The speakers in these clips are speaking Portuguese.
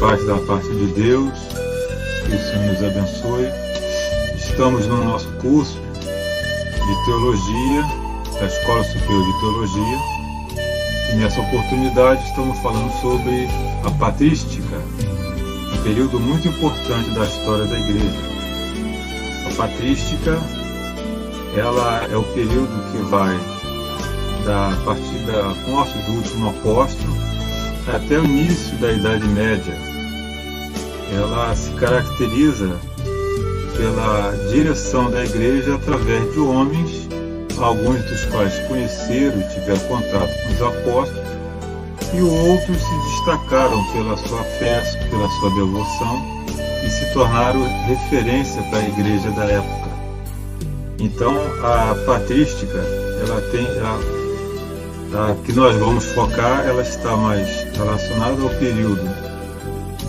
paz da parte de Deus, que o Senhor nos abençoe. Estamos no nosso curso de Teologia, da Escola Superior de Teologia, e nessa oportunidade estamos falando sobre a patrística, um período muito importante da história da Igreja. A patrística, ela é o período que vai da partir da morte do último apóstolo até o início da Idade Média. Ela se caracteriza pela direção da Igreja através de homens, alguns dos quais conheceram e tiveram contato com os apóstolos, e outros se destacaram pela sua fé, pela sua devoção, e se tornaram referência para a Igreja da época. Então, a patrística, ela tem a que nós vamos focar, ela está mais relacionada ao período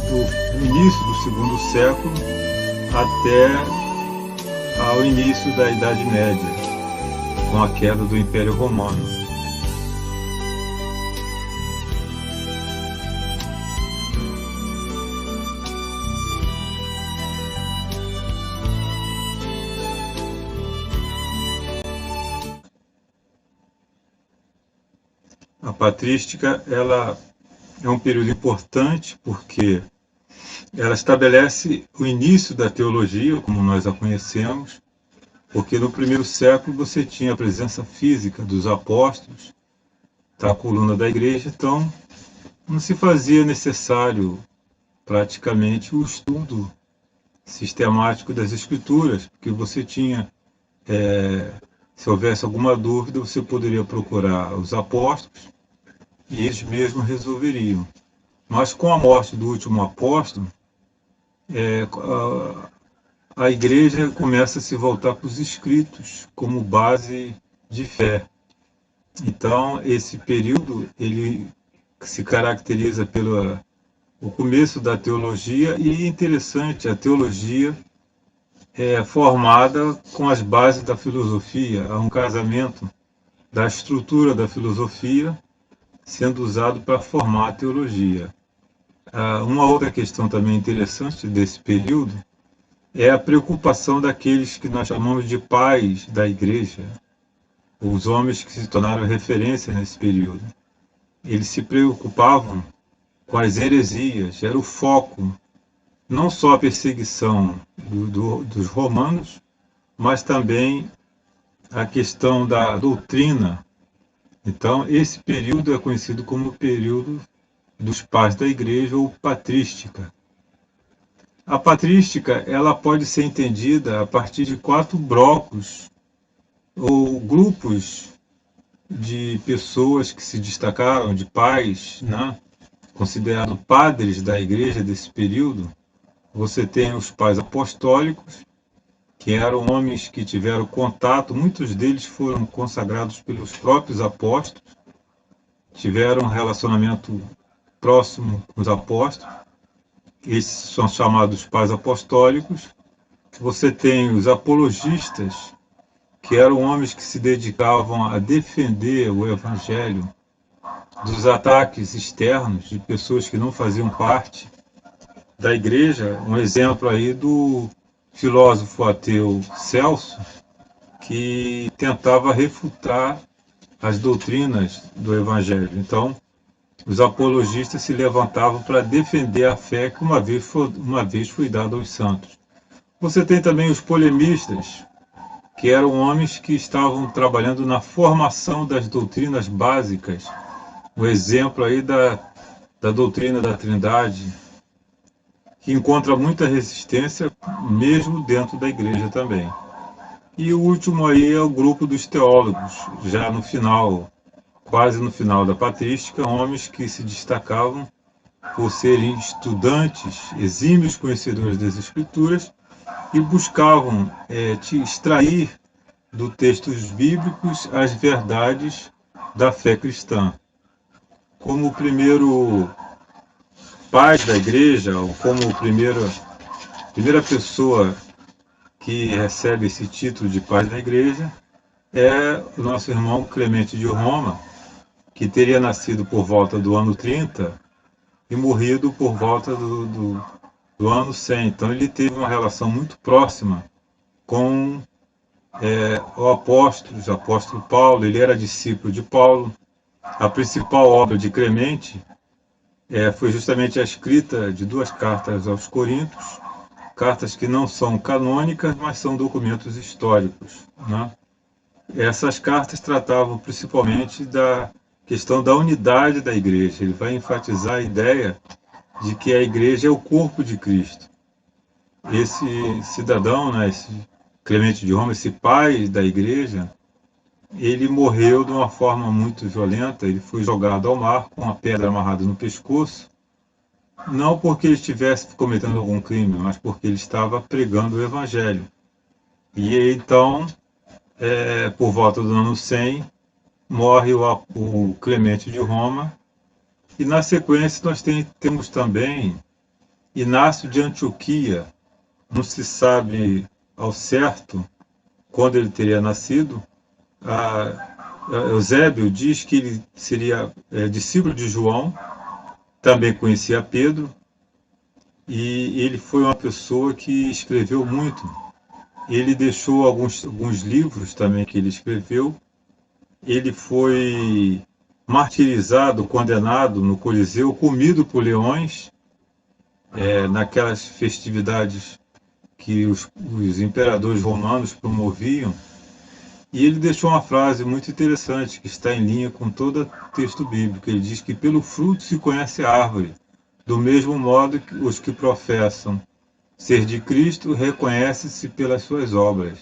do início do segundo século até ao início da Idade Média, com a queda do Império Romano. A patrística, ela é um período importante porque ela estabelece o início da teologia, como nós a conhecemos, porque no primeiro século você tinha a presença física dos apóstolos, da coluna da igreja, então não se fazia necessário praticamente o estudo sistemático das escrituras, porque você tinha, se houvesse alguma dúvida, você poderia procurar os apóstolos e eles mesmos resolveriam. Mas com a morte do último apóstolo, a igreja começa a se voltar para os escritos como base de fé. Então, esse período ele se caracteriza pelo o começo da teologia, e é interessante, a teologia é formada com as bases da filosofia, há um casamento da estrutura da filosofia sendo usado para formar a teologia. Uma outra questão também interessante desse período é a preocupação daqueles que nós chamamos de pais da igreja, os homens que se tornaram referência nesse período. Eles se preocupavam com as heresias, era o foco, não só a perseguição dos romanos, mas também a questão da doutrina. Então, esse período é conhecido como o período dos pais da igreja, ou patrística. A patrística, ela pode ser entendida a partir de 4 blocos ou grupos de pessoas que se destacaram, de pais, né, considerados padres da igreja desse período. Você tem os pais apostólicos, que eram homens que tiveram contato, muitos deles foram consagrados pelos próprios apóstolos, tiveram um relacionamento próximo com os apóstolos. Esses são chamados pais apostólicos. Você tem os apologistas, que eram homens que se dedicavam a defender o evangelho dos ataques externos de pessoas que não faziam parte da igreja. Um exemplo aí do filósofo ateu Celso, que tentava refutar as doutrinas do evangelho. Então, os apologistas se levantavam para defender a fé que uma vez foi dada aos santos. Você tem também os polemistas, que eram homens que estavam trabalhando na formação das doutrinas básicas. O exemplo aí da doutrina da Trindade, que encontra muita resistência mesmo dentro da igreja também. E o último aí é o grupo dos teólogos, já no final, quase no final da patrística, homens que se destacavam por serem estudantes, exímios conhecedores das escrituras, e buscavam extrair dos textos bíblicos as verdades da fé cristã. Como o primeiro pai da igreja, ou como primeira pessoa que recebe esse título de pai da igreja, é o nosso irmão Clemente de Roma, que teria nascido por volta do ano 30, e morrido por volta do ano 100. Então ele teve uma relação muito próxima com o apóstolo Paulo. Ele era discípulo de Paulo. A principal obra de Clemente foi justamente a escrita de 2 cartas aos Coríntios, cartas que não são canônicas, mas são documentos históricos, né? Essas cartas tratavam principalmente da questão da unidade da igreja. Ele vai enfatizar a ideia de que a igreja é o corpo de Cristo. Esse cidadão, né, esse Clemente de Roma, esse pai da igreja, ele morreu de uma forma muito violenta. Ele foi jogado ao mar com uma pedra amarrada no pescoço, não porque ele estivesse cometendo algum crime, mas porque ele estava pregando o evangelho. E então, por volta do ano 100, morre o Clemente de Roma, e na sequência nós temos também Inácio de Antioquia. Não se sabe ao certo quando ele teria nascido. Eusébio diz que ele seria discípulo de João, também conhecia Pedro, e ele foi uma pessoa que escreveu muito. Ele deixou alguns livros também que ele escreveu. Ele foi martirizado, condenado no Coliseu, comido por leões, naquelas festividades que os imperadores romanos promoviam. E ele deixou uma frase muito interessante, que está em linha com todo o texto bíblico. Ele diz que pelo fruto se conhece a árvore, do mesmo modo que os que professam ser de Cristo reconhece-se pelas suas obras.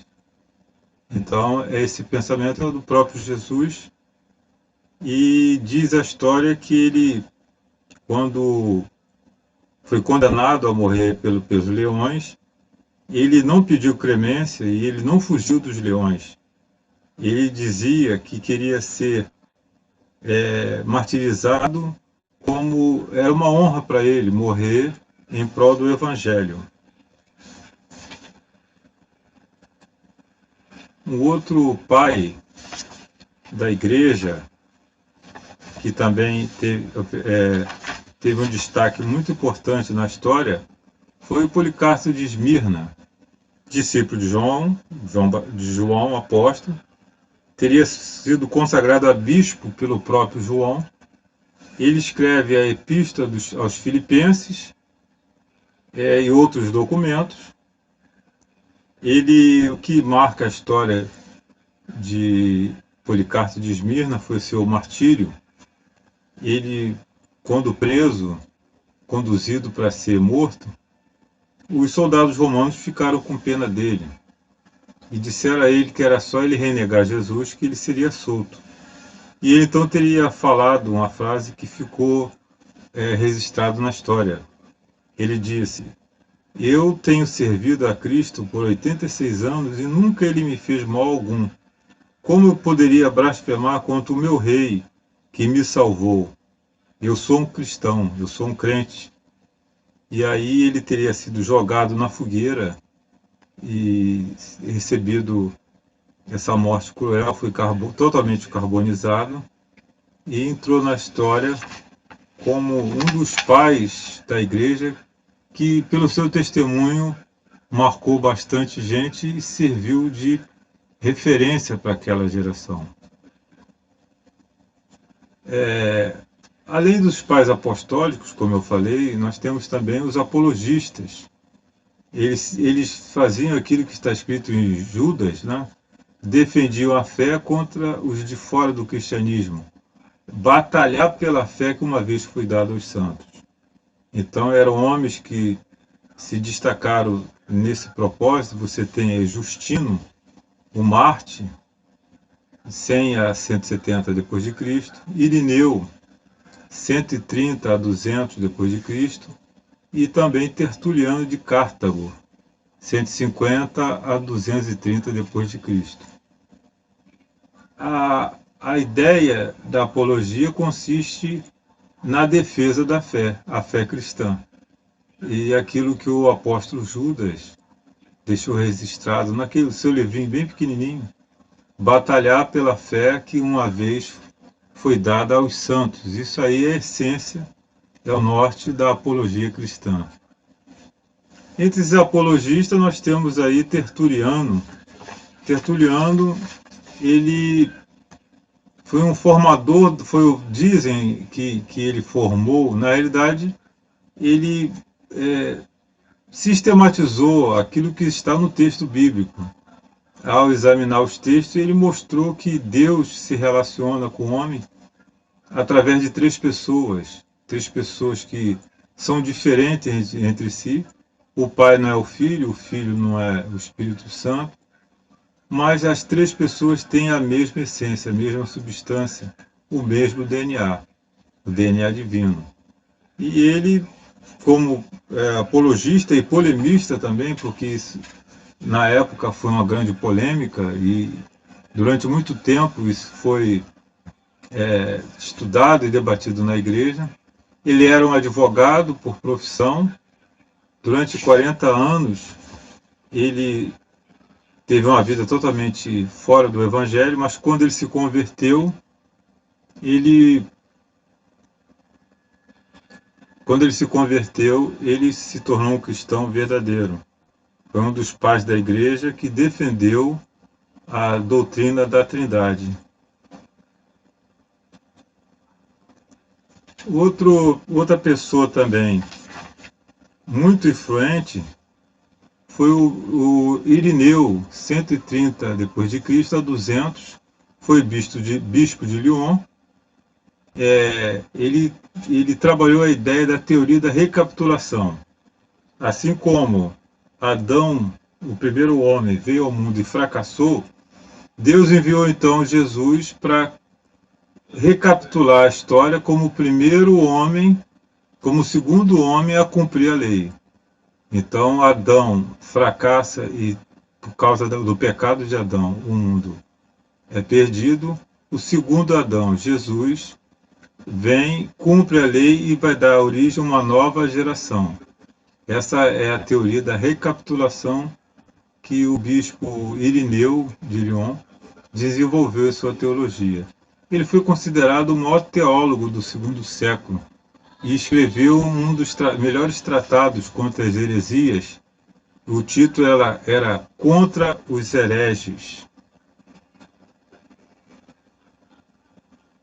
Então, esse pensamento é do próprio Jesus, e diz a história que ele, quando foi condenado a morrer pelos leões, ele não pediu clemência e ele não fugiu dos leões. Ele dizia que queria ser martirizado, como era uma honra para ele morrer em prol do Evangelho. Um outro pai da igreja, que também teve um destaque muito importante na história, foi o Policarpo de Esmirna, discípulo de João apóstolo. Teria sido consagrado a bispo pelo próprio João. Ele escreve a Epístola aos Filipenses e outros documentos. O que marca a história de Policarpo de Esmirna foi seu martírio. Ele, quando preso, conduzido para ser morto, os soldados romanos ficaram com pena dele e disseram a ele que era só ele renegar Jesus que ele seria solto. E ele então teria falado uma frase que ficou registrado na história. Ele disse: eu tenho servido a Cristo por 86 anos e nunca ele me fez mal algum. Como eu poderia blasfemar contra o meu rei que me salvou? Eu sou um cristão, eu sou um crente. E aí ele teria sido jogado na fogueira e recebido essa morte cruel, foi totalmente carbonizado e entrou na história como um dos pais da igreja que, pelo seu testemunho, marcou bastante gente e serviu de referência para aquela geração. Além dos pais apostólicos, como eu falei, nós temos também os apologistas. Eles faziam aquilo que está escrito em Judas, né? Defendiam a fé contra os de fora do cristianismo. Batalhar pela fé que uma vez foi dada aos santos. Então, eram homens que se destacaram nesse propósito. Você tem Justino, o Marte, 100 a 170 depois de Cristo, Irineu, 130 a 200 depois de Cristo, e também Tertuliano de Cartago, 150 a 230 depois de Cristo. A ideia da apologia consiste na defesa da fé, a fé cristã. E aquilo que o apóstolo Judas deixou registrado naquele seu livrinho bem pequenininho, batalhar pela fé que uma vez foi dada aos santos. Isso aí é a essência é o norte da apologia cristã. Entre os apologistas nós temos aí Tertuliano. Tertuliano, ele foi um formador, dizem que ele formou, na realidade, ele sistematizou aquilo que está no texto bíblico. Ao examinar os textos, ele mostrou que Deus se relaciona com o homem através de três pessoas que são diferentes entre si. O Pai não é o Filho não é o Espírito Santo, mas as três pessoas têm a mesma essência, a mesma substância, o mesmo DNA, o DNA divino. E ele, como apologista e polemista também, porque isso, na época foi uma grande polêmica e durante muito tempo isso foi estudado e debatido na igreja. Ele era um advogado por profissão. Durante 40 anos ele teve uma vida totalmente fora do evangelho, mas quando ele se converteu, ele se tornou um cristão verdadeiro. Foi um dos pais da igreja que defendeu a doutrina da Trindade. Outra pessoa também muito influente foi o Irineu, 130 depois de Cristo a 200, foi bispo de Lyon. Ele trabalhou a ideia da teoria da recapitulação. Assim como Adão, o primeiro homem, veio ao mundo e fracassou, Deus enviou então Jesus para recapitular a história como o primeiro homem, como o segundo homem a cumprir a lei. Então Adão fracassa e por causa do pecado de Adão, o mundo é perdido. O segundo Adão, Jesus, vem, cumpre a lei e vai dar origem a uma nova geração. Essa é a teoria da recapitulação que o bispo Irineu de Lyon desenvolveu em sua teologia. Ele foi considerado o maior teólogo do segundo século e escreveu um dos melhores tratados contra as heresias. O título era Contra os Hereges.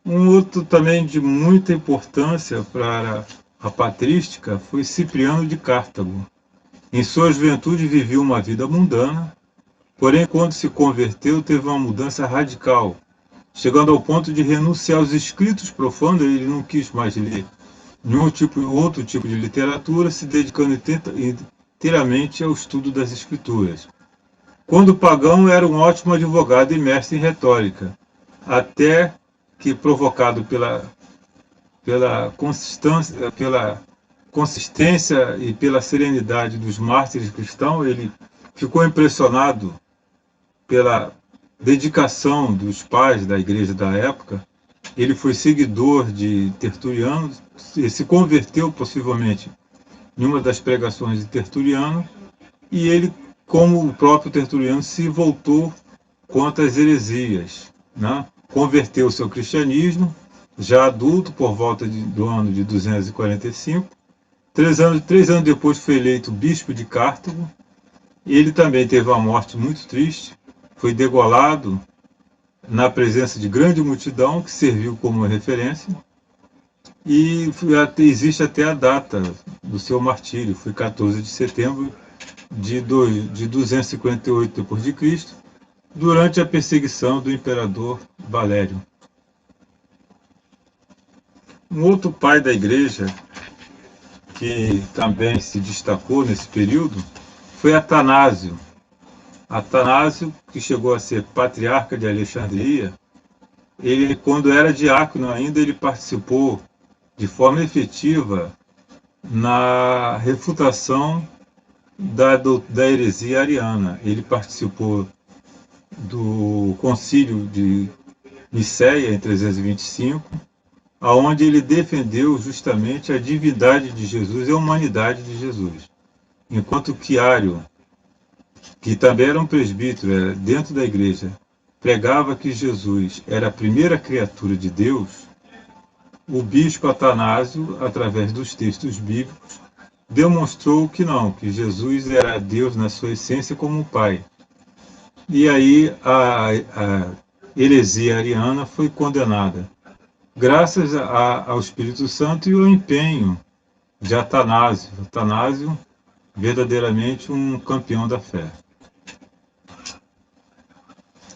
Um outro também de muita importância para a patrística foi Cipriano de Cartago. Em sua juventude vivia uma vida mundana, porém quando se converteu teve uma mudança radical, chegando ao ponto de renunciar aos escritos profanos. Ele não quis mais ler nenhum outro tipo de literatura, se dedicando inteiramente ao estudo das escrituras. Quando pagão, era um ótimo advogado e mestre em retórica, até que, provocado pela consistência e pela serenidade dos mártires cristãos, ele ficou impressionado pela dedicação dos pais da igreja da época. Ele foi seguidor de Tertuliano e se converteu possivelmente em uma das pregações de Tertuliano, e ele, como o próprio Tertuliano, se voltou contra as heresias, né? Converteu-se ao cristianismo, já adulto, por volta do ano de 245. 3 anos depois foi eleito bispo de Cartago. Ele também teve uma morte muito triste, foi degolado na presença de grande multidão, que serviu como referência, e existe até a data do seu martírio, foi 14 de setembro de 258 d.C., durante a perseguição do imperador Valério. Um outro pai da igreja, que também se destacou nesse período, foi Atanásio. Atanásio, que chegou a ser patriarca de Alexandria, ele, quando era diácono ainda, ele participou de forma efetiva na refutação da heresia ariana. Ele participou do concílio de Nicéia, em 325, onde ele defendeu justamente a divindade de Jesus e a humanidade de Jesus. Enquanto Quiário, que também era um presbítero dentro da igreja, pregava que Jesus era a primeira criatura de Deus, o bispo Atanásio, através dos textos bíblicos, demonstrou que não, que Jesus era Deus na sua essência como Pai. E aí a heresia ariana foi condenada, graças ao Espírito Santo e ao empenho de Atanásio. Atanásio, verdadeiramente um campeão da fé.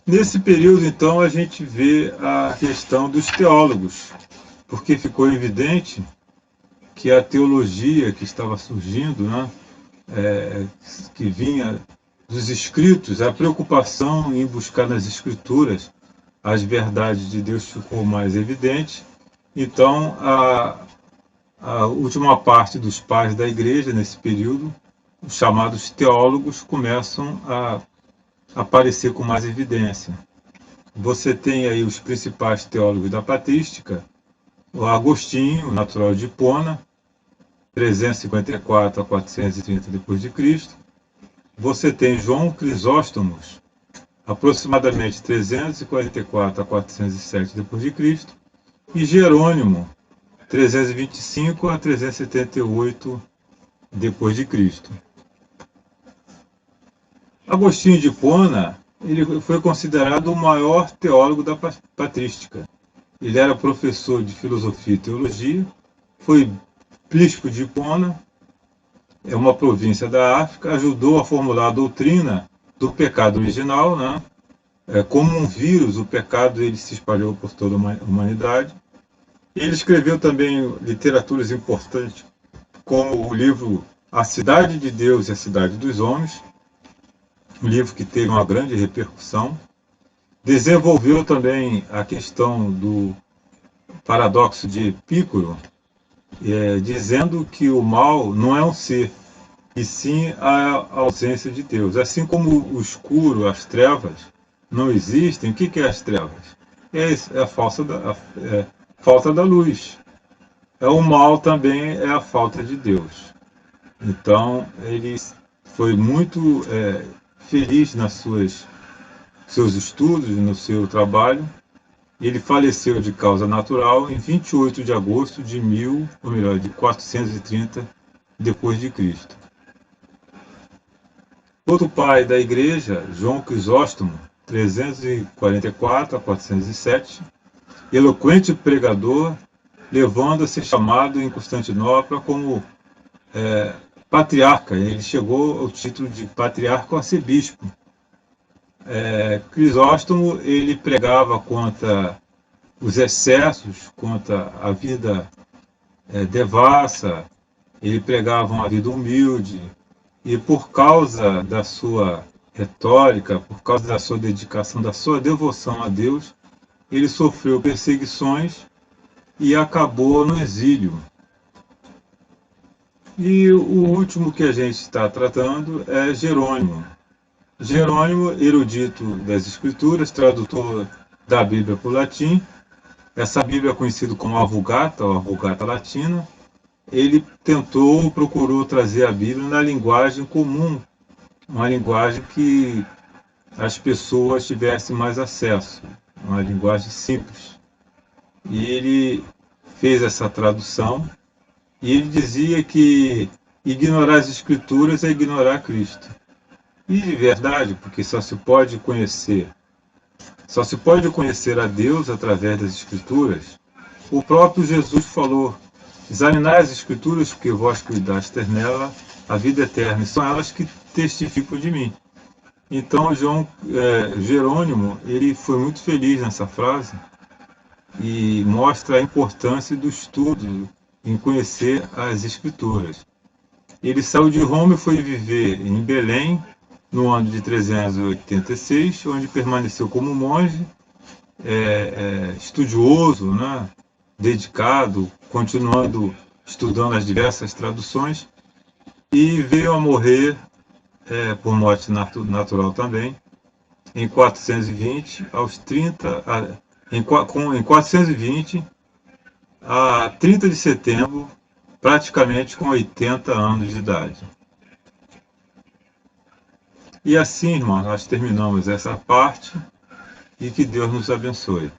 Nesse período, então, a gente vê a questão dos teólogos, porque ficou evidente que a teologia que estava surgindo, né, que vinha dos escritos, a preocupação em buscar nas escrituras as verdades de Deus ficou mais evidente. Então, a última parte dos pais da igreja, nesse período, os chamados teólogos, começam a aparecer com mais evidência. Você tem aí os principais teólogos da patrística, o Agostinho, natural de Hipona, 354 a 430 d.C. Você tem João Crisóstomo, aproximadamente 344 a 407 d.C. e Jerônimo, 325 a 378 d.C. Agostinho de Hipona, ele foi considerado o maior teólogo da patrística. Ele era professor de filosofia e teologia, foi bispo de Hipona, é uma província da África, ajudou a formular a doutrina do pecado original, né? Como um vírus, o pecado ele se espalhou por toda a humanidade. Ele escreveu também literaturas importantes, como o livro A Cidade de Deus e a Cidade dos Homens, um livro que teve uma grande repercussão. Desenvolveu também a questão do paradoxo de Epicuro, dizendo que o mal não é um ser, e sim a ausência de Deus. Assim como o escuro, as trevas, não existem, o que é as trevas? É a falta da luz. O mal também é a falta de Deus. Então, ele foi muito feliz nas seus estudos, no seu trabalho. Ele faleceu de causa natural em 28 de agosto de 430 depois de Cristo. Outro pai da igreja, João Crisóstomo, 344 a 407, eloquente pregador, levando a ser chamado em Constantinopla como patriarca. Ele chegou ao título de patriarca ou arcebispo. Crisóstomo, ele pregava contra os excessos, contra a vida devassa, ele pregava uma vida humilde, e por causa da sua retórica, por causa da sua dedicação, da sua devoção a Deus, ele sofreu perseguições e acabou no exílio. E o último que a gente está tratando é Jerônimo. Jerônimo, erudito das Escrituras, tradutor da Bíblia para o latim. Essa Bíblia é conhecida como a Vulgata, ou a Vulgata Latina. Ele procurou trazer a Bíblia na linguagem comum, uma linguagem que as pessoas tivessem mais acesso, uma linguagem simples. E ele fez essa tradução, e ele dizia que ignorar as Escrituras é ignorar Cristo. E de verdade, porque só se pode conhecer a Deus através das Escrituras. O próprio Jesus falou: examinai as Escrituras, porque vós cuidastes nela a vida eterna, e são elas que testificam de mim. Então, Jerônimo, ele foi muito feliz nessa frase e mostra a importância do estudo em conhecer as Escrituras. Ele saiu de Roma e foi viver em Belém, no ano de 386, onde permaneceu como monge, estudioso, né, dedicado, continuando estudando as diversas traduções, e veio a morrer por morte natural também, em 420, em 420, a 30 de setembro, praticamente com 80 anos de idade. E assim, irmãos, nós terminamos essa parte, e que Deus nos abençoe.